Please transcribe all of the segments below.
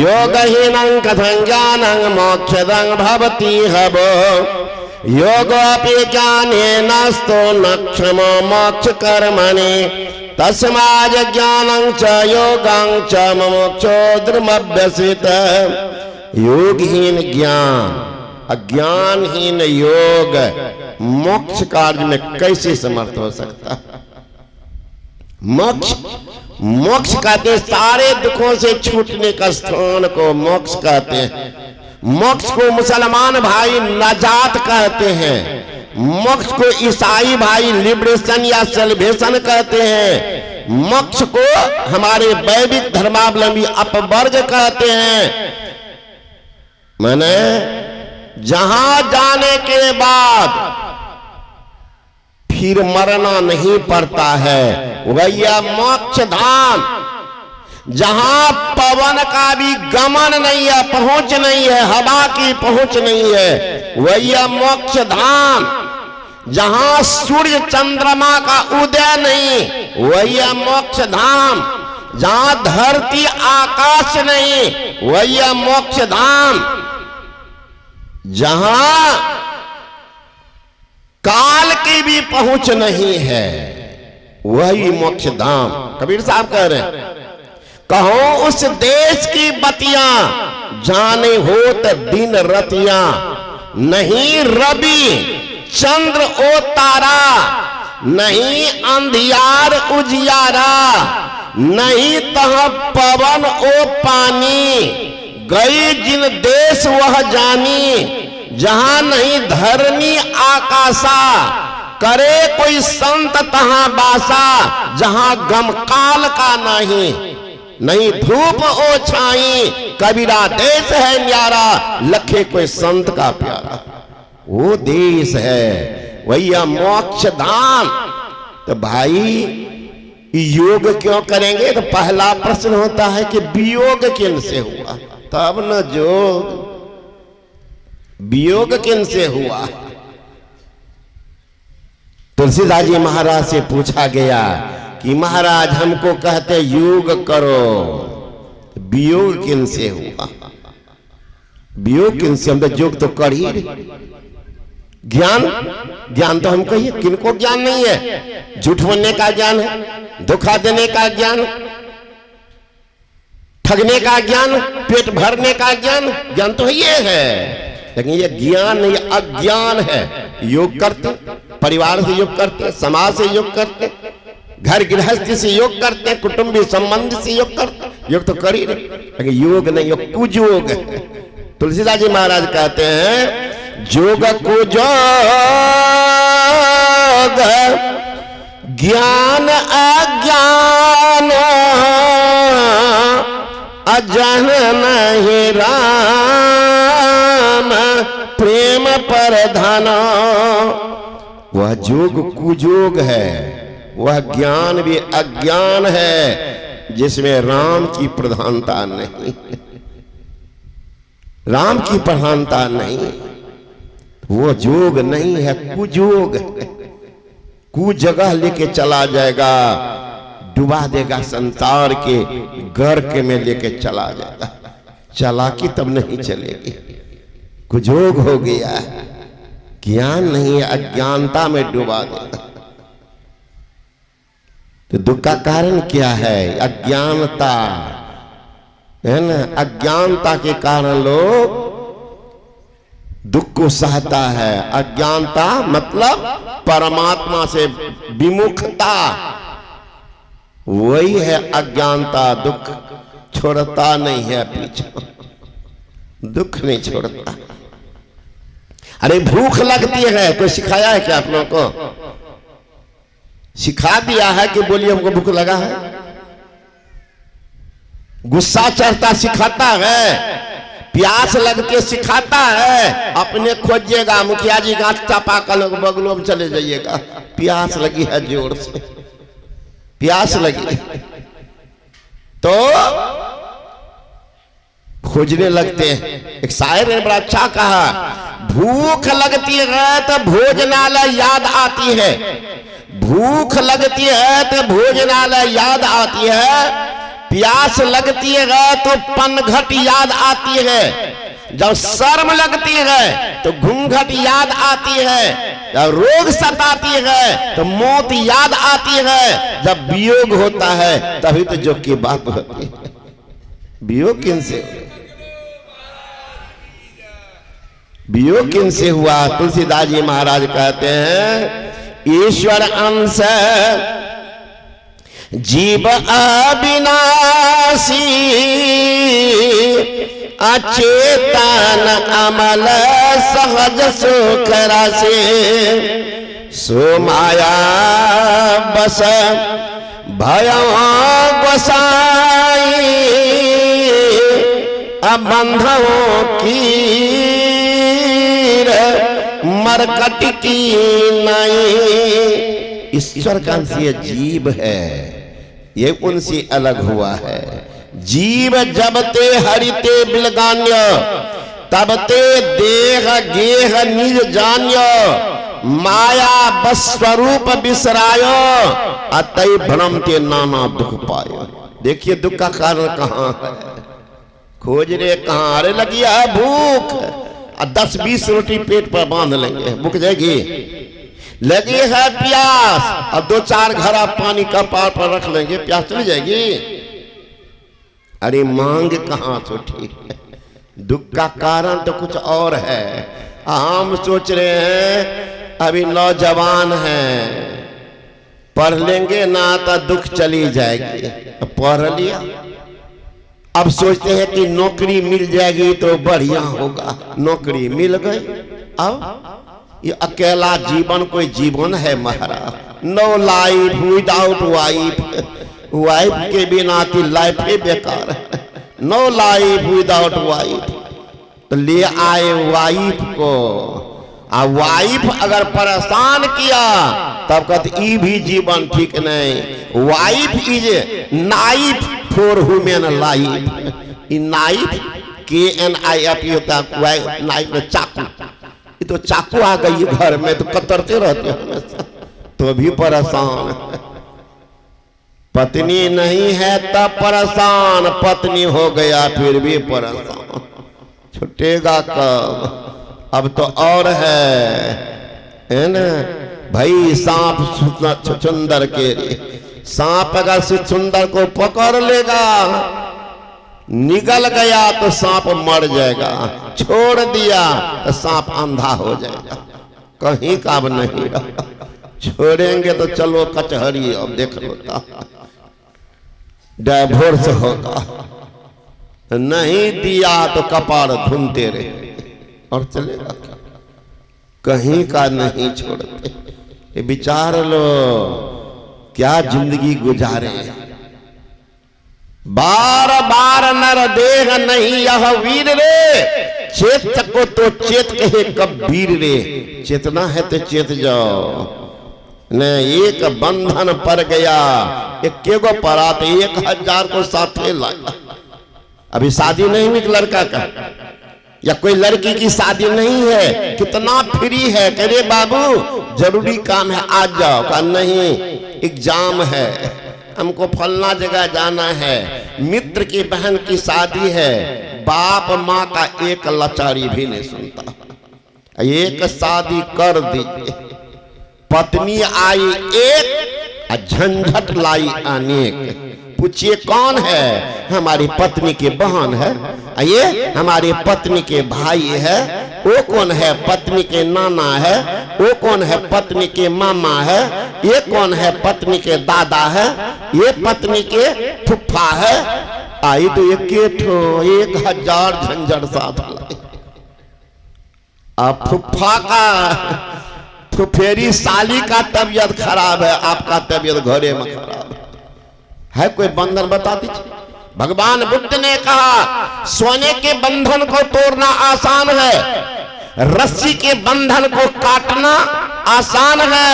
योगहीनं कथं ज्ञानं मोक्षदं भवति हवो योगोऽपि ज्ञानेनस्तु न क्षमो मोक्षकर्मणि तस्माद् ज्ञानं च योगं च मोक्षो धर्मभ्यसित। योगहीन ज्ञान अज्ञानहीन योग मोक्ष कार्य में कैसे समर्थ हो सकता? मोक्ष मोक्ष कहते सारे दुखों से छूटने का स्थान को मोक्ष कहते हैं। मोक्ष को मुसलमान भाई नजात कहते हैं। मोक्ष को ईसाई भाई लिबरेशन या सेल्वेशन कहते हैं। मोक्ष को हमारे वैदिक धर्मावलंबी अपवर्ग कहते हैं। माने जहां जाने के बाद फिर मरना नहीं पड़ता है वही मोक्ष धाम। जहां पवन का भी गमन नहीं है, पहुंच नहीं है, हवा की पहुंच नहीं है, वही मोक्ष धाम। जहां सूर्य चंद्रमा का उदय नहीं वही मोक्ष धाम। जहां धरती आकाश नहीं वही मोक्ष धाम। जहां काल की भी पहुंच नहीं है वही मोक्ष धाम। कबीर साहब कह रहे हैं कहो उस देश की बतियां जाने होत दिन रतियां नहीं रवि चंद्र ओ तारा नहीं अंधियार उजियारा नहीं तह पवन ओ पानी गई जिन देश वह जानी जहां नहीं धरनी आकाशा करे कोई संत तहां बासा जहां गम काल का नहीं धूप ओ छाई कबीरा देश है न्यारा लखे कोई संत का प्यारा। वो देश है वही मोक्ष धाम। तो भाई योग क्यों करेंगे? तो पहला प्रश्न होता है कि वियोग किन से हुआ? तब न जोग वियोग किन से हुआ? तुलसीदास जी महाराज से पूछा गया कि महाराज हमको कहते योग करो, वियोग किन से हुआ? वियोग किन से? हम तो योग तो कर ही ज्ञान तो हम कहिए किनको ज्ञान नहीं है? झूठ बोलने का ज्ञान है, धोखा देने का ज्ञान, ठगने का ज्ञान, पेट भरने का ज्ञान तो ये है। लेकिन ये ज्ञान नहीं, अज्ञान है। योग करते, परिवार से योग करते, समाज से योग करते, घर गृहस्थी से योग करते, कुटुंबी संबंध से योग करते, योग तो कर ही नहीं। लेकिन योग नहीं, योग कुयोग है। तुलसीदास जी महाराज कहते हैं जोग कुयोग ज्ञान अज्ञान अजन नहीं राम प्रेम पर धन। वह जोग कुयोग है, वह ज्ञान भी अज्ञान है जिसमें राम की प्रधानता नहीं, राम की प्रधानता नहीं। वो जोग नहीं है, कुयोग है। कु जगह लेके चला जाएगा, डुबा देगा, संसार के गर्क में लेके चला जाएगा। चालाकी तब नहीं चलेगी, कुयोग हो गया। ज्ञान नहीं है, अज्ञानता में डुबा देगा। तो दुख का कारण क्या है? अज्ञानता है ना। अज्ञानता के कारण लोग दुख को सहता है। अज्ञानता मतलब परमात्मा से विमुखता, वही है अज्ञानता। दुख छोड़ता नहीं है पीछे, दुख नहीं छोड़ता। अरे भूख लगती है, कोई सिखाया है क्या आप लोगों को? सिखा दिया है कि बोलिए हमको भूख लगा है? गुस्सा चढ़ता सिखाता है, प्यास लगती सिखाता है। अपने खोजिएगा, मुखिया जी गांठ चापा कल बगलों में चले जाइएगा, प्यास लगी है जोर से, प्यास लगी तो खोजने लगते हैं। एक शायर ने बड़ा अच्छा कहा, भूख लगती है तो भोजनालय याद आती है, भूख लगती है तो भोजनालय याद आती है, प्यास लगती है तो पनघट याद आती है, जब शर्म लगती है तो घूंघट याद आती है, जब रोग सताती है तो मौत याद आती है, जब वियोग होता है तभी तो जो की बात होती है। वियोग किनसे, वियोग किनसे हुआ? तुलसीदास जी महाराज कहते हैं ईश्वर अंश जीव अविनाशी अचेतन अमल सहज सुख राशि सो माया बस भयो गोसाई अबंधों की मरकट की नहीं। ईश्वर का अंश ये जीव है, ये उनसे अलग हुआ है। जीव जब ते हरिते बिलगान्य तब ते देह गेह निज जान्य माया बस स्वरूप बिसरायो अतई भ्रम ते नाना दुख पायो। देखिए दुख का कारण कहाँ है, खोज रे कहाँ? अरे लगी है भूख, 10-20 रोटी पेट पर बांध लेंगे, भूख जाएगी। लगी है प्यास और 2-4 घड़ा पानी का पार पर रख लेंगे, प्यास चली जाएगी। अरे मांग कहाँ छूटी? दुख का कारण तो कुछ और है। हम सोच रहे हैं अभी नौजवान हैं, पढ़ लेंगे ना तो दुख चली जाएगी, पढ़ लिया। अब सोचते हैं कि नौकरी मिल जाएगी तो बढ़िया होगा, नौकरी मिल गई। अब ये अकेला जीवन कोई जीवन है महाराज? No life without wife, wife के बिना की लाइफ ही बेकार है। नो लाइफ विदाउट वाइफ, तो ले आए वाइफ को। आ वाइफ अगर परेशान किया तब कहते ई भी जीवन ठीक नहीं। Wife is knife for human life. Knife KNIF होता है, नाइफ में चाकू। ये तो चाकू आ गई घर में तो कतरते रहते हैं, तो भी परेशान है। पत्नी नहीं है तब परेशान, पत्नी हो गया फिर भी परेशान, छुटेगा कब? अब तो और है ना भाई। सांप सुंदर के सांप अगर सुंदर को पकड़ लेगा, निगल गया तो सांप मर जाएगा, छोड़ दिया तो सांप अंधा हो जाएगा, कहीं काम नहीं रहा। छोड़ेंगे तो चलो कचहरी, अब देख लो डिवोर्स होगा, नहीं दिया तो कपाड़ धुनते रहे और चलेगा क्या? कहीं का नहीं छोड़ते। ये विचार लो क्या जिंदगी गुजारे। बार बार नर देह नहीं यह वीर रे, चेत को तो चेत कहे कबीर रे। चेतना है तो चेत जाओ न। एक बंधन पर गया, एक गो परा तो 1000 को साथे लाया। अभी शादी नहीं हुई लड़का का, या कोई लड़की की शादी नहीं है, कितना फ्री है। कह रे बाबू जरूरी काम है आज जाओ, का नहीं एग्जाम है, हमको फलना जगह जाना है, मित्र की बहन की शादी है। बाप माँ का एक लाचारी भी नहीं सुनता, एक शादी कर दीजिए। पत्नी आई एक, झंझट लाई अनेक। पूछिए कौन है? हमारी पत्नी की बहन है, ये हमारी पत्नी के भाई है, वो कौन है? पत्नी के नाना है, वो कौन है? पत्नी के मामा है, ये कौन है? पत्नी के दादा है, ये पत्नी के फुफ्फा है। आई तो एक 1000 झंझट साथ लाई। अब फुफ्फा का फुफेरी साली का तबीयत खराब है, आपका तबीयत घरे में खराब है कोई बंधन बता दीजिए। भगवान बुद्ध ने कहा सोने के बंधन को तोड़ना आसान है, रस्सी के बंधन को काटना आसान है,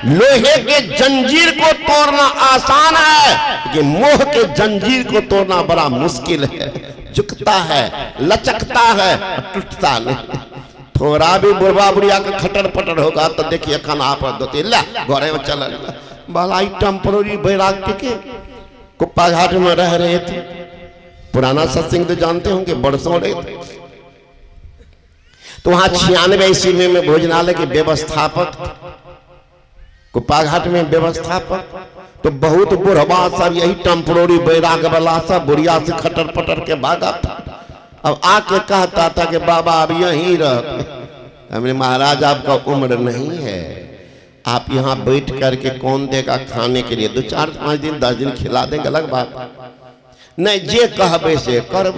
लोहे के जंजीर को तोड़ना आसान है, कि मोह के जंजीर को तोड़ना बड़ा मुश्किल है। झुकता है, लचकता है, टूटता नहीं। थोड़ा भी बुढ़वा बुढ़िया का खटर पटर होगा तो देखिए खाना पर दो घरे में चल भलाई टेम्पररी बैराग के कुप्पा घाट में रह रहे थे। पुराना सत्संग तो जानते होंगे, बरसों रहे थे। तो वहां 96 ईस्वी में भोजनालय के व्यवस्थापक, कुप्पा घाट में व्यवस्थापक, तो बहुत बुढ़वा सब यही टेम्पोररी बैराग वाला सब बुढ़िया से खटर पटर के भागा था। अब आके कहता था कि बाबा अब यहीं रह। हमने महाराज आपका उम्र नहीं है, आप यहाँ बैठ करके कौन देगा खाने के लिए, 2 4 5 दिन 10 दिन खिला देंगे अलग बात, नहीं जे कहबे से करब।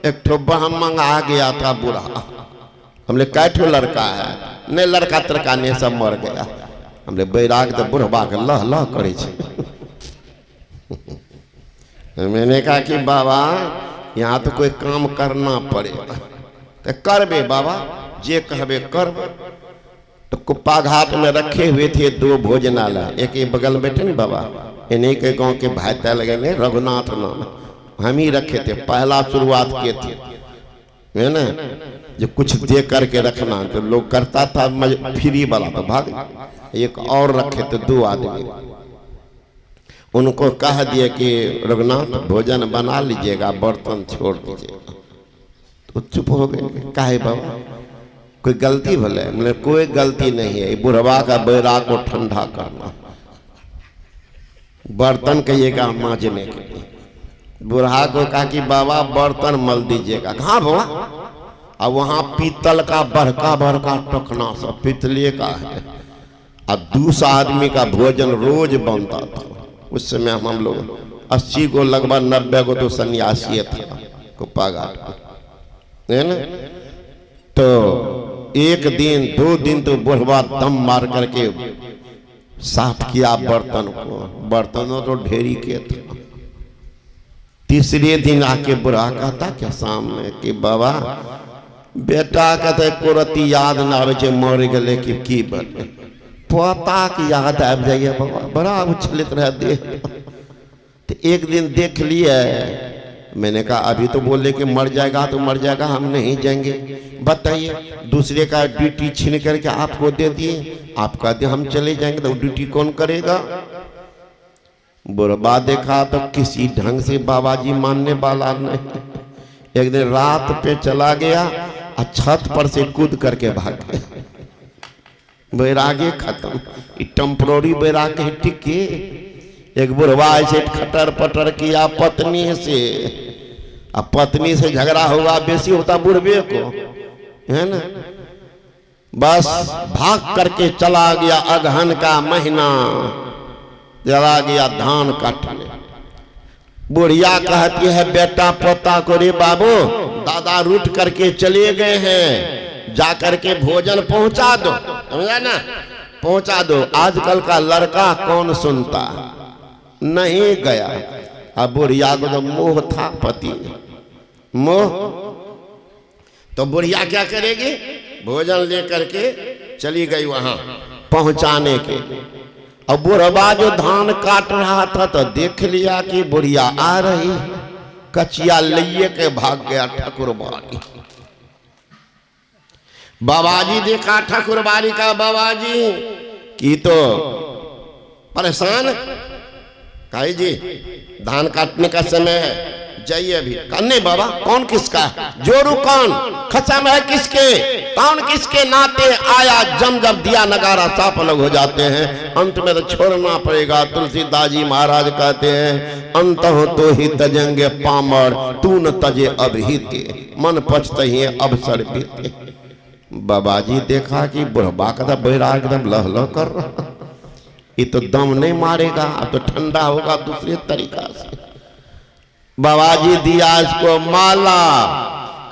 एक ठो ब्राह्मण आ गया था बुढ़ा, हमने कै ठो लड़का है, नहीं लड़का तड़का ने सब मर गया। हमने बैराग तो बुढ़वा के लह लह करे छे। मैंने कहा कि बाबा यहाँ तो कोई काम करना पड़ेगा, तो करबे बाबा जे कहबे करब। तो कुप्पा घाट में रखे हुए थे 2 भोजनालय, एक ये बगल में बैठे ना बाबा, इन्हीं के गांव के भाई तय लगे ने रघुनाथ नाम, हम ही रखे थे, पहला शुरुआत किए थे, है ना, जो कुछ दे करके रखना। तो लोग करता था फ्री वाला, तो भाग। एक और रखे थे 2 आदमी, उनको कह दिए कि रघुनाथ भोजन बना लीजिएगा, बर्तन छोड़ दीजिएगा। तो चुप हो गए। काहे बाबा कोई गलती भले? मतलब कोई गलती नहीं है, बुढ़वा का बैराग को ठंडा करना, बर्तन कहिएगा मांजने के लिए। बुढ़ा को कहा कि बाबा बर्तन मल दीजिएगा। कहाँ बाबा? अब वहां पीतल का बड़का बड़का टोकना सब पितले का है, अब 200 आदमी का भोजन रोज बनता था। उस समय हम लोग 80 को लगभग 90 को तो सन्यासी था कुप्पा घाट, है ना। तो 1 दिन 2 दिन तो बुढ़वा दम मार करके साफ किया बर्तन को, बर्तनों तो ढेरी के थे। तीसरे दिन आके बुढ़ा कहता क्या सामने कि बाबा बेटा कहते कोरती याद ना आवे मर गए कि पोता की याद आ जाइए बाबा, बड़ा उछलित रह दे। तो एक दिन देख लिए, मैंने कहा अभी तो बोले कि मर जाएगा तो मर जाएगा, हम नहीं जाएंगे। बताइए दूसरे का ड्यूटी छीन करके आपको दे दिए, आप कहते हम चले जाएंगे, तो ड्यूटी कौन करेगा? बुढ़वा देखा तो किसी ढंग से बाबा जी मानने वाला नहीं। एक दिन रात पे चला गया और छत पर से कूद करके भाग गया। बैरागे खत्म, टेम्पोररी बैराग है टिके। एक बुढ़वा ऐसे खटर पटर किया पत्नी से, अब पत्नी से झगड़ा होगा बेसी होता बुढ़वे को, है ना। बस भाग करके चला गया, अगहन का महीना, चला गया धान काटने। बुढ़िया कहती है बेटा पोता को, रे बाबू दादा रूठ करके चले गए हैं, जा करके भोजन पहुंचा दो, समझा ना, पहुंचा दो। आजकल का लड़का कौन सुनता, नहीं गया। अब बुढ़िया को तो मोह था पति मोह, तो बुढ़िया क्या करेगी, भोजन लेकर के चली गई वहां पहुंचाने के। अब बुढ़वा जो धान काट रहा था तो देख लिया कि बुढ़िया आ रही, कचिया लिए के भाग गया ठकुरबाड़ी। बाबाजी देखा ठकुरबाड़ी का, बाबाजी की तो परेशान, कही जी धान काटने का समय है, जाइए अभी। नहीं बाबा कौन किसका, जोरू कौन, खसम है किसके, कौन किसके नाते आया। जब दिया नगारा साफ अलग हो जाते हैं, अंत में तो छोड़ना पड़ेगा। तुलसीदास जी महाराज कहते हैं अंत हो तो ही तजेंगे पामर, तू न तजे अभिते, मन पछते ही अवसर बीते। बाबाजी देखा कि बुढ़बा का बैराग एकदम लह लह कर रहा, ये तो दम नहीं मारेगा, अब तो ठंडा होगा दूसरे तरीका से। बाबाजी दिया इसको माला,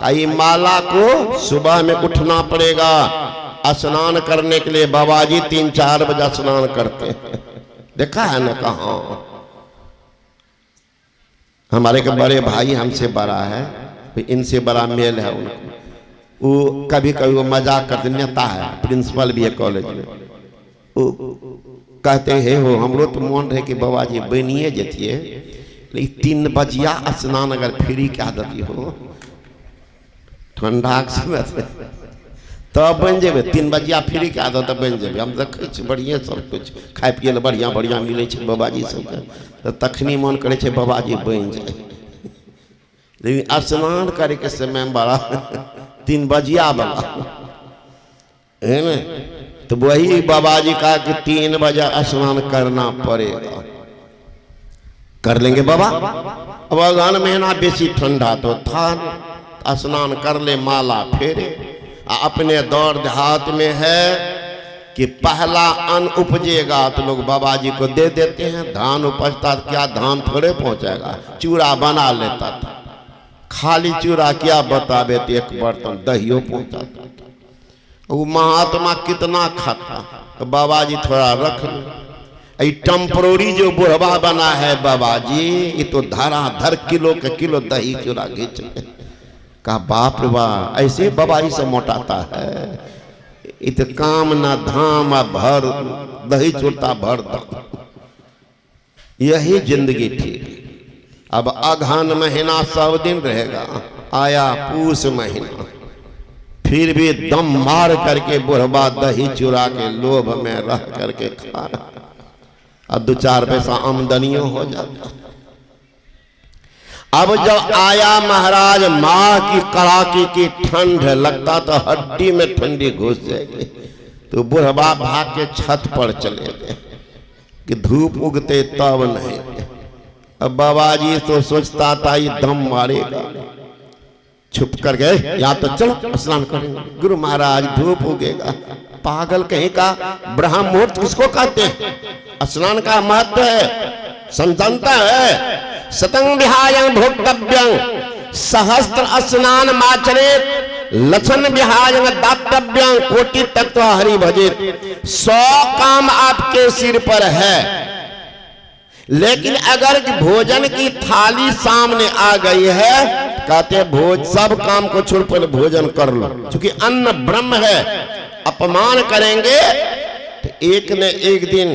कई माला को सुबह में उठना पड़ेगा स्नान करने के लिए। बाबाजी 3-4 बजे स्नान करते हैं, देखा है ना। कहाँ हमारे के बड़े भाई हमसे बड़ा है, इनसे बड़ा मेल है उनको। वो कभी कभी वो मजाक करते, नेता है, प्रिंसिपल भी है कॉलेज में। वो कहते हैं हो हमरो तो मन रहे कि बाबाजी बनिए जतिए, लेकिन 3 बजिया स्नान अगर फ्री के आदत हो ठंडा समय तब बन जेबे 3 बजिया फ्री के आदत बन जेबे। हम देखे छी बढ़िया सब कुछ खाए पिए ले बढ़िया बढ़िया मिले छे बाबाजी सबके, तो तखनी मन करे छे बाबाजी बन जाए। लेकिन स्नान करे के समय बड़ा 3 बजिया वाला है ना, तो वही बाबाजी कहा कि 3 बजे स्नान करना पड़ेगा। कर लेंगे बाबा। अब अगहन महीना बेसी ठंडा तो था, स्नान कर ले, माला फेरे। अपने दौर देहात में है कि पहला अन्न उपजेगा तो लोग बाबा जी को दे देते हैं। धान उपजता तो क्या धान थोड़े पहुंचेगा, चूड़ा बना लेता था। खाली चूड़ा क्या बतावे तो 1 बर्तन दहियो पहुंचाता था। वो महात्मा कितना खाता, तो बाबा जी थोड़ा रख लो। टेम्परोरी जो बुढ़वा बना है बाबा जी, ये तो धराधर किलो के किलो दही चूड़ा घींच ले। कहा बाप रे वाह, ऐसे बाबा जी से मोटाता है। इत काम ना धाम भर दही चूड़ा भर दाम, यही जिंदगी ठीक। अब अगहन महीना 100 दिन रहेगा, आया पूस महीना, फिर भी दम मार करके बुढ़वा दही चूड़ा के लोभ में रह करके खा रहा। अब 2-4 पैसा आमदनियों हो जाता। अब जब आया महाराज, माँ की कड़ाके की ठंड लगता तो हड्डी में ठंडी घुस जाएगी। तो बुढ़वा भाग के छत पर चले गए कि धूप उगते तब नहीं। अब बाबा जी तो सोचता था ये दम मारेगा, छुप कर गए, या तो चलो स्नान करेंगे। गुरु महाराज धूप उगेगा, पागल कहीं का, ब्रह्म मुहूर्त किसको कहते हैं? स्नान का महत्व है, संतनता है। सतंग विहायं भोक्तव्यं सहस्त्र स्नान माचरेत, लक्षण विहायं दातव्यं कोटि तत्व हरि भजेत। 100 काम आपके सिर पर है, लेकिन अगर भोजन की थाली सामने आ गई है, कहते भोज सब काम को छोड़ पहले भोजन कर लो, क्योंकि अन्न ब्रह्म है। अपमान करेंगे तो एक न एक दिन